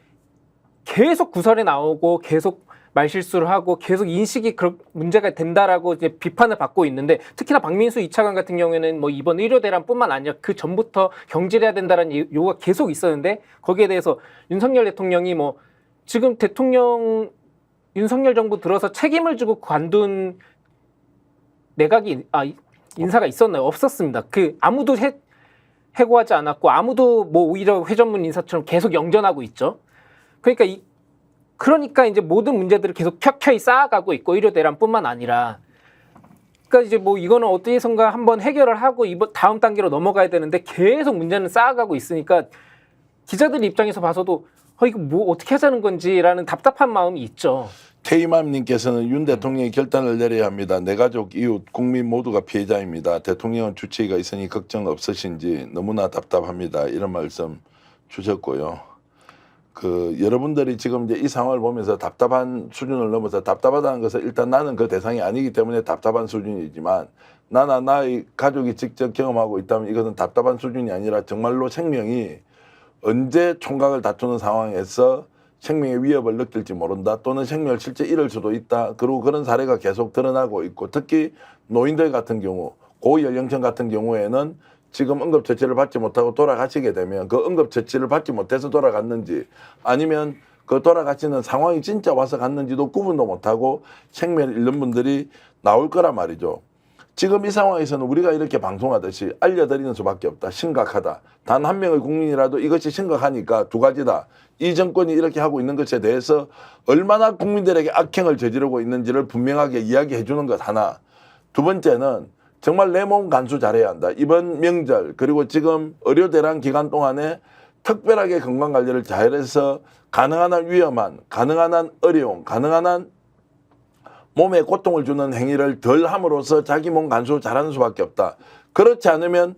S2: 계속 구설에 나오고 계속 말실수를 하고 계속 인식이 그런 문제가 된다라고 이제 비판을 받고 있는데 특히나 박민수 2차관 같은 경우에는 뭐 이번 의료 대란뿐만 아니라 그 전부터 경질해야 된다라는 요구가 계속 있었는데 거기에 대해서 윤석열 대통령이 뭐 지금 대통령 윤석열 정부 들어서 책임을 지고 관둔 내각이 인사가 있었나요? 없었습니다. 그 아무도 해고하지 않았고 아무도 뭐 오히려 회전문 인사처럼 계속 영전하고 있죠. 그러니까 이제 모든 문제들을 계속 켜켜이 쌓아가고 있고 의료 대란뿐만 아니라 그러니까 이제 뭐 이거는 어디선가 한번 해결을 하고 이번 다음 단계로 넘어가야 되는데 계속 문제는 쌓아가고 있으니까 기자들 입장에서 봐서도 이거 뭐 어떻게 하자는 건지라는 답답한 마음이 있죠.
S3: 테이맘님께서는 윤 대통령이 결단을 내려야 합니다. 내 가족, 이웃, 국민 모두가 피해자입니다. 대통령은 주치의가 있으니 걱정 없으신지 너무나 답답합니다. 이런 말씀 주셨고요. 여러분들이 지금 이제 이 상황을 보면서 답답한 수준을 넘어서 답답하다는 것은 일단 나는 그 대상이 아니기 때문에 답답한 수준이지만 나나 나의 가족이 직접 경험하고 있다면 이것은 답답한 수준이 아니라 정말로 생명이 언제 총각을 다투는 상황에서 생명의 위협을 느낄지 모른다 또는 생명을 실제 잃을 수도 있다. 그리고 그런 사례가 계속 드러나고 있고 특히 노인들 같은 경우 고연령층 같은 경우에는 지금 응급처치를 받지 못하고 돌아가시게 되면 그 응급처치를 받지 못해서 돌아갔는지 아니면 그 돌아가시는 상황이 진짜 와서 갔는지도 구분도 못하고 생명을 잃는 분들이 나올 거란 말이죠. 지금 이 상황에서는 우리가 이렇게 방송하듯이 알려드리는 수밖에 없다. 심각하다. 단 한 명의 국민이라도 이것이 심각하니까 두 가지다. 이 정권이 이렇게 하고 있는 것에 대해서 얼마나 국민들에게 악행을 저지르고 있는지를 분명하게 이야기해 주는 것 하나. 두 번째는 정말 내 몸 간수 잘해야 한다. 이번 명절 그리고 지금 의료 대란 기간 동안에 특별하게 건강관리를 잘해서 가능한 한 위험한, 가능한 한 어려운, 가능한 한 몸에 고통을 주는 행위를 덜 함으로써 자기 몸 간수 잘하는 수밖에 없다. 그렇지 않으면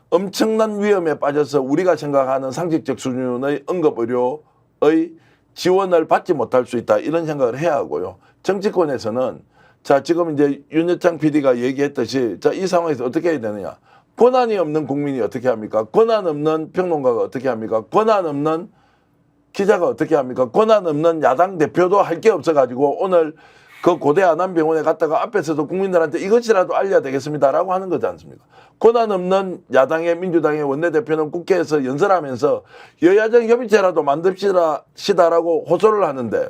S3: 엄청난 위험에 빠져서 우리가 생각하는 상식적 수준의 응급의료의 지원을 받지 못할 수 있다. 이런 생각을 해야 하고요. 정치권에서는 자, 지금 이제 윤여창 PD가 얘기했듯이 자, 이 상황에서 어떻게 해야 되느냐. 권한이 없는 국민이 어떻게 합니까? 권한 없는 평론가가 어떻게 합니까? 권한 없는 기자가 어떻게 합니까? 권한 없는 야당 대표도 할 게 없어가지고 오늘 그 고대 안암병원에 갔다가 앞에서도 국민들한테 이것이라도 알려야 되겠습니다라고 하는 거지 않습니까? 권한 없는 야당의 민주당의 원내대표는 국회에서 연설하면서 여야정 협의체라도 만듭시다라고 호소를 하는데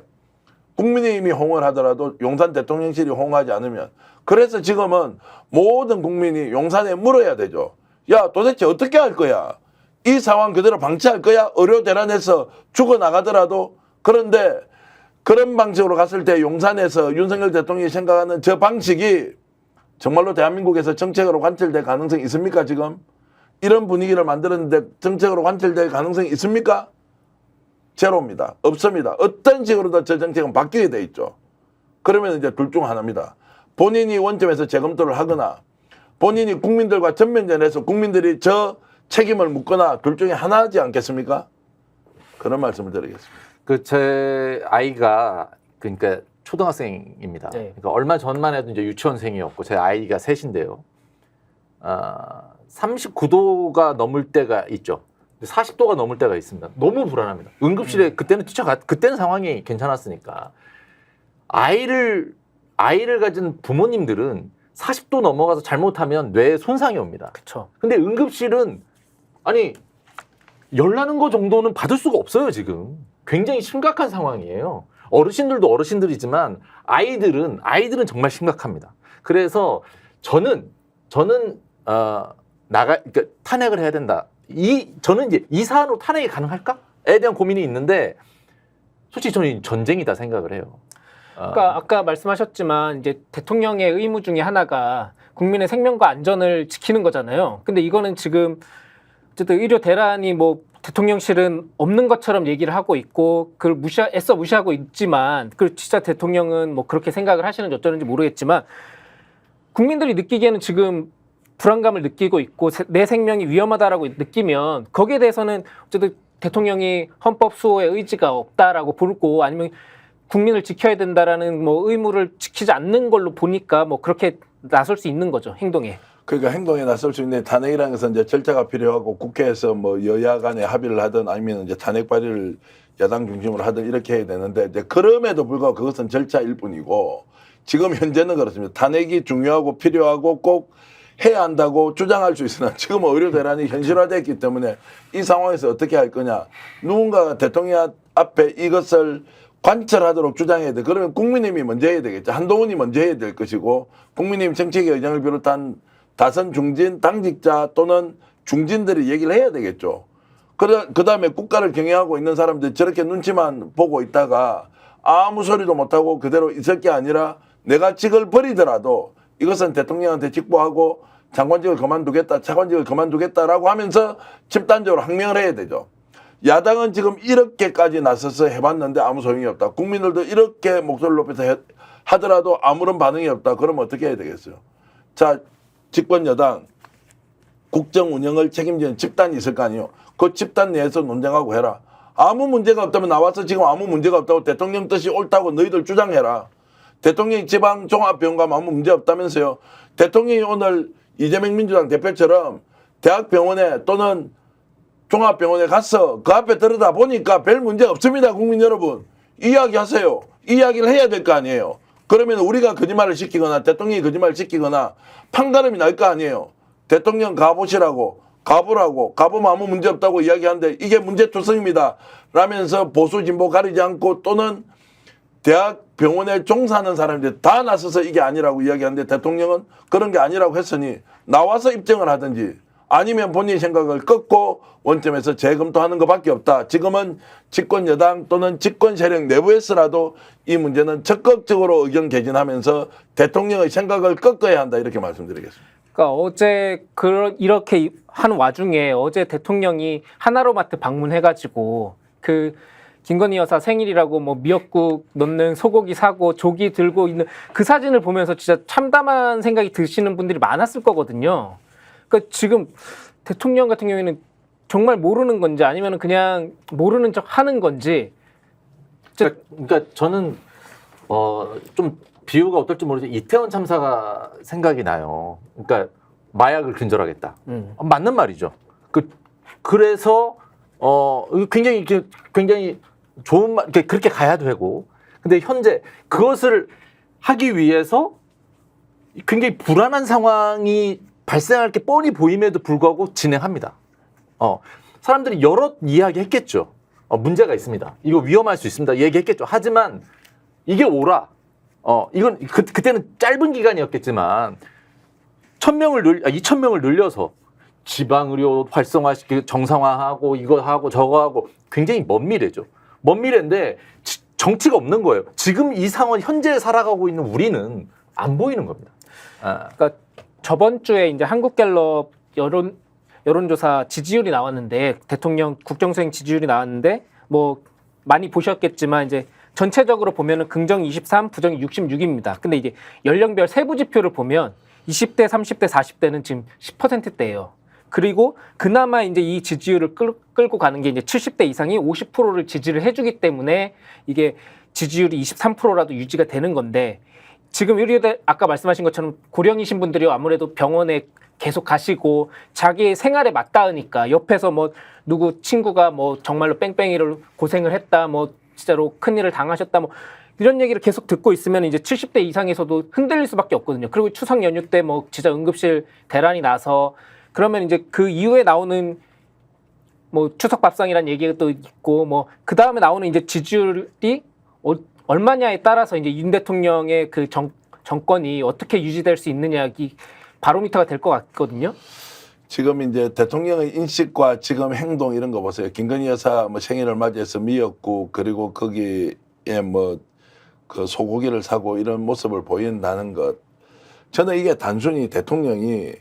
S3: 국민의힘이 호응을 하더라도 용산 대통령실이 호응하지 않으면 그래서 지금은 모든 국민이 용산에 물어야 되죠. 야 도대체 어떻게 할 거야? 이 상황 그대로 방치할 거야? 의료 대란에서 죽어나가더라도. 그런데 그런 방식으로 갔을 때 용산에서 윤석열 대통령이 생각하는 저 방식이 정말로 대한민국에서 정책으로 관철될 가능성이 있습니까 지금? 이런 분위기를 만들었는데 정책으로 관철될 가능성이 있습니까? 제로입니다. 없습니다. 어떤 식으로든 저 정책은 바뀌게 돼 있죠. 그러면 이제 둘 중 하나입니다. 본인이 원점에서 재검토를 하거나 본인이 국민들과 전면전에서 국민들이 저 책임을 묻거나 둘 중에 하나지 않겠습니까? 그런 말씀을 드리겠습니다.
S1: 제 아이가 그러니까 초등학생입니다.
S2: 네.
S1: 그러니까 얼마 전만 해도 이제 유치원생이었고 제 아이가 셋인데요. 39도가 넘을 때가 있죠. 40도가 넘을 때가 있습니다. 너무 불안합니다. 응급실에 그때는 그때는 상황이 괜찮았으니까 아이를 가진 부모님들은 40도 넘어가서 잘못하면 뇌에 손상이 옵니다.
S2: 그렇죠.
S1: 근데 응급실은 아니 열나는 거 정도는 받을 수가 없어요 지금. 굉장히 심각한 상황이에요. 어르신들도 어르신들이지만 아이들은 정말 심각합니다. 그래서 저는 그러니까 탄핵을 해야 된다. 저는 이제 이 사안으로 탄핵이 가능할까에 대한 고민이 있는데 솔직히 저는 전쟁이다 생각을 해요.
S2: 그러니까 아까 말씀하셨지만 이제 대통령의 의무 중에 하나가 국민의 생명과 안전을 지키는 거잖아요. 근데 이거는 지금 어쨌든 의료 대란이 뭐 대통령실은 없는 것처럼 얘기를 하고 있고 그걸 애써 무시하고 있지만 그 진짜 대통령은 뭐 그렇게 생각을 하시는지 어쩌는지 모르겠지만 국민들이 느끼기에는 지금 불안감을 느끼고 있고 내 생명이 위험하다라고 느끼면 거기에 대해서는 어쨌든 대통령이 헌법 수호의 의지가 없다라고 보고 아니면 국민을 지켜야 된다라는 뭐 의무를 지키지 않는 걸로 보니까 뭐 그렇게 나설 수 있는 거죠 행동에.
S3: 그러니까 행동에 나설 수 있는 탄핵이라는 것은 이제 절차가 필요하고 국회에서 뭐 여야 간에 합의를 하든 아니면 이제 탄핵 발의를 야당 중심으로 하든 이렇게 해야 되는데 이제 그럼에도 불구하고 그것은 절차일 뿐이고 지금 현재는 그렇습니다. 탄핵이 중요하고 필요하고 꼭 해야 한다고 주장할 수 있으나 지금 의료 대란이 현실화됐기 때문에 이 상황에서 어떻게 할 거냐. 누군가가 대통령 앞에 이것을 관철하도록 주장해야 돼. 그러면 국민의힘이 먼저 해야 되겠죠. 한동훈이 먼저 해야 될 것이고 국민의힘 정책위 의장을 비롯한 다선 중진 당직자 또는 중진들이 얘기를 해야 되겠죠. 그 다음에 국가를 경영하고 있는 사람들이 저렇게 눈치만 보고 있다가 아무 소리도 못하고 그대로 있을 게 아니라 내가 직을 버리더라도 이것은 대통령한테 직보하고 장관직을 그만두겠다, 차관직을 그만두겠다라고 하면서 집단적으로 항명을 해야 되죠. 야당은 지금 이렇게까지 나서서 해봤는데 아무 소용이 없다. 국민들도 이렇게 목소리를 높여서 하더라도 아무런 반응이 없다. 그러면 어떻게 해야 되겠어요? 자, 집권 여당 국정 운영을 책임지는 집단이 있을 거 아니에요. 그 집단 내에서 논쟁하고 해라. 아무 문제가 없다면 나와서 지금 아무 문제가 없다고 대통령 뜻이 옳다고 너희들 주장해라. 대통령이 지방 종합병원 가면 아무 문제 없다면서요. 대통령이 오늘 이재명 민주당 대표처럼 대학병원에 또는 종합병원에 가서 그 앞에 들여다 보니까 별 문제 없습니다. 국민 여러분. 이야기하세요. 이야기를 해야 될 거 아니에요. 그러면 우리가 거짓말을 시키거나 대통령이 거짓말을 시키거나 판가름이 날 거 아니에요. 대통령 가보시라고 가보라고 가보면 아무 문제 없다고 이야기하는데 이게 문제투성입니다. 라면서 보수 진보 가리지 않고 또는 대학 병원에 종사하는 사람들이 다 나서서 이게 아니라고 이야기하는데 대통령은 그런 게 아니라고 했으니 나와서 입증을 하든지 아니면 본인 생각을 꺾고 원점에서 재검토하는 것밖에 없다. 지금은 집권 여당 또는 집권 세력 내부에서라도 이 문제는 적극적으로 의견 개진하면서 대통령의 생각을 꺾어야 한다. 이렇게 말씀드리겠습니다.
S2: 그러니까 어제 이렇게 한 와중에 어제 대통령이 하나로마트 방문해가지고 그 김건희 여사 생일이라고 뭐 미역국 넣는 소고기 사고 조기 들고 있는 그 사진을 보면서 진짜 참담한 생각이 드시는 분들이 많았을 거거든요. 그러니까 지금 대통령 같은 경우에는 정말 모르는 건지 아니면 그냥 모르는 척 하는 건지.
S1: 그러니까 저는 좀 비유가 어떨지 모르지만 이태원 참사가 생각이 나요. 그러니까 마약을 근절하겠다. 맞는 말이죠. 그래서 굉장히 좋은 말, 그렇게 가야 되고. 근데 현재 그것을 하기 위해서 굉장히 불안한 상황이 발생할 게 뻔히 보임에도 불구하고 진행합니다. 사람들이 여러 이야기 했겠죠. 문제가 있습니다. 이거 위험할 수 있습니다. 얘기했겠죠. 하지만 이게 오라. 이건 그때는 짧은 기간이었겠지만 2,000명을 늘려서 지방의료 활성화시키고 정상화하고 이거 하고 저거 하고 굉장히 먼 미래죠. 먼 미래인데 정치가 없는 거예요. 지금 이 상황 현재 살아가고 있는 우리는 안 보이는 겁니다.
S2: 그러니까 저번 주에 이제 한국갤럽 여론조사 지지율이 나왔는데 대통령 국정수행 지지율이 나왔는데 뭐 많이 보셨겠지만 이제 전체적으로 보면은 긍정 23, 부정 66입니다. 근데 이제 연령별 세부 지표를 보면 20대, 30대, 40대는 지금 10%대예요. 그리고 그나마 이제 이 지지율을 끌고 가는 게 이제 70대 이상이 50%를 지지를 해주기 때문에 이게 지지율이 23%라도 유지가 되는 건데 지금 아까 말씀하신 것처럼 고령이신 분들이 아무래도 병원에 계속 가시고 자기 생활에 맞닿으니까 옆에서 뭐 누구 친구가 뭐 정말로 뺑뺑이를 고생을 했다 뭐 진짜로 큰일을 당하셨다 뭐 이런 얘기를 계속 듣고 있으면 이제 70대 이상에서도 흔들릴 수밖에 없거든요. 그리고 추석 연휴 때 뭐 진짜 응급실 대란이 나서 그러면 이제 그 이후에 나오는 뭐 추석 밥상이라는 얘기가 또 있고 뭐 그 다음에 나오는 이제 지지율이 얼마냐에 따라서 이제 윤 대통령의 그 정권이 어떻게 유지될 수 있느냐 이 바로미터가 될 것 같거든요.
S3: 지금 이제 대통령의 인식과 지금 행동 이런 거 보세요. 김건희 여사 뭐 생일을 맞이해서 미역국 그리고 거기에 뭐 그 소고기를 사고 이런 모습을 보인다는 것. 저는 이게 단순히 대통령이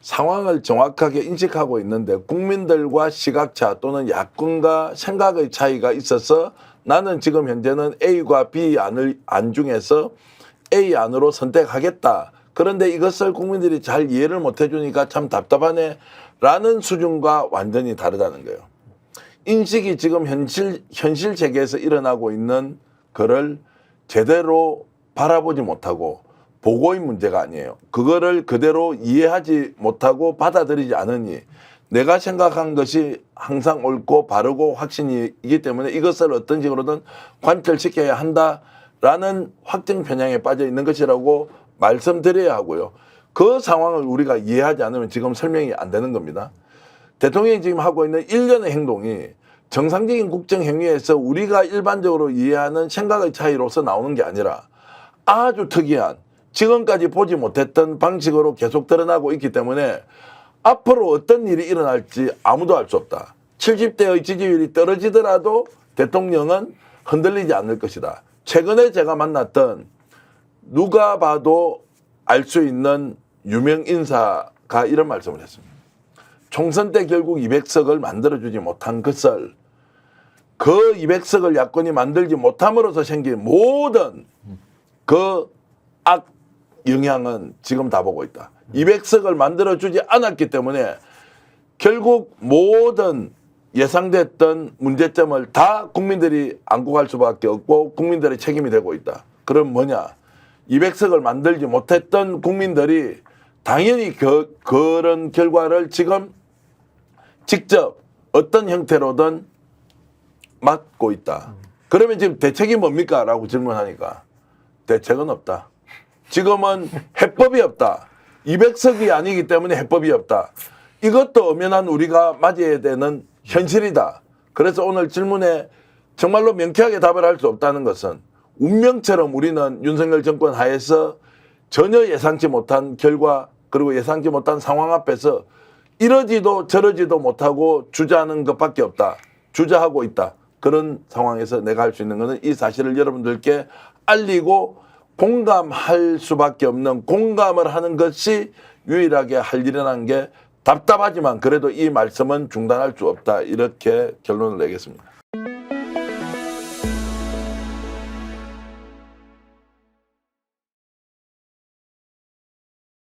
S3: 상황을 정확하게 인식하고 있는데 국민들과 시각차 또는 야권과 생각의 차이가 있어서 나는 지금 현재는 A과 B 안 중에서 A 안으로 선택하겠다. 그런데 이것을 국민들이 잘 이해를 못 해주니까 참 답답하네 라는 수준과 완전히 다르다는 거예요. 인식이 지금 현실 세계에서 일어나고 있는 거를 제대로 바라보지 못하고 보고의 문제가 아니에요. 그거를 그대로 이해하지 못하고 받아들이지 않으니 내가 생각한 것이 항상 옳고 바르고 확신이기 때문에 이것을 어떤 식으로든 관철시켜야 한다라는 확정 편향에 빠져 있는 것이라고 말씀드려야 하고요. 그 상황을 우리가 이해하지 않으면 지금 설명이 안 되는 겁니다. 대통령이 지금 하고 있는 일련의 행동이 정상적인 국정 행위에서 우리가 일반적으로 이해하는 생각의 차이로서 나오는 게 아니라 아주 특이한 지금까지 보지 못했던 방식으로 계속 드러나고 있기 때문에 앞으로 어떤 일이 일어날지 아무도 알 수 없다. 70대의 지지율이 떨어지더라도 대통령은 흔들리지 않을 것이다. 최근에 제가 만났던 누가 봐도 알 수 있는 유명 인사가 이런 말씀을 했습니다. 총선 때 결국 200석을 만들어주지 못한 것을 그 200석을 야권이 만들지 못함으로써 생긴 모든 그 악 영향은 지금 다 보고 있다. 200석을 만들어주지 않았기 때문에 결국 모든 예상됐던 문제점을 다 국민들이 안고 갈 수밖에 없고 국민들의 책임이 되고 있다. 그럼 뭐냐? 200석을 만들지 못했던 국민들이 당연히 그런 결과를 지금 직접 어떤 형태로든 맡고 있다. 그러면 지금 대책이 뭡니까? 라고 질문하니까 대책은 없다. 지금은 해법이 없다. 200석이 아니기 때문에 해법이 없다. 이것도 엄연한 우리가 맞이해야 되는 현실이다. 그래서 오늘 질문에 정말로 명쾌하게 답을 할 수 없다는 것은 운명처럼 우리는 윤석열 정권 하에서 전혀 예상치 못한 결과 그리고 예상치 못한 상황 앞에서 이러지도 저러지도 못하고 주저하는 것밖에 없다. 주저하고 있다. 그런 상황에서 내가 할 수 있는 것은 이 사실을 여러분들께 알리고 공감할 수밖에 없는 공감을 하는 것이 유일하게 할 일이라는 게 답답하지만 그래도 이 말씀은 중단할 수 없다. 이렇게 결론을 내겠습니다.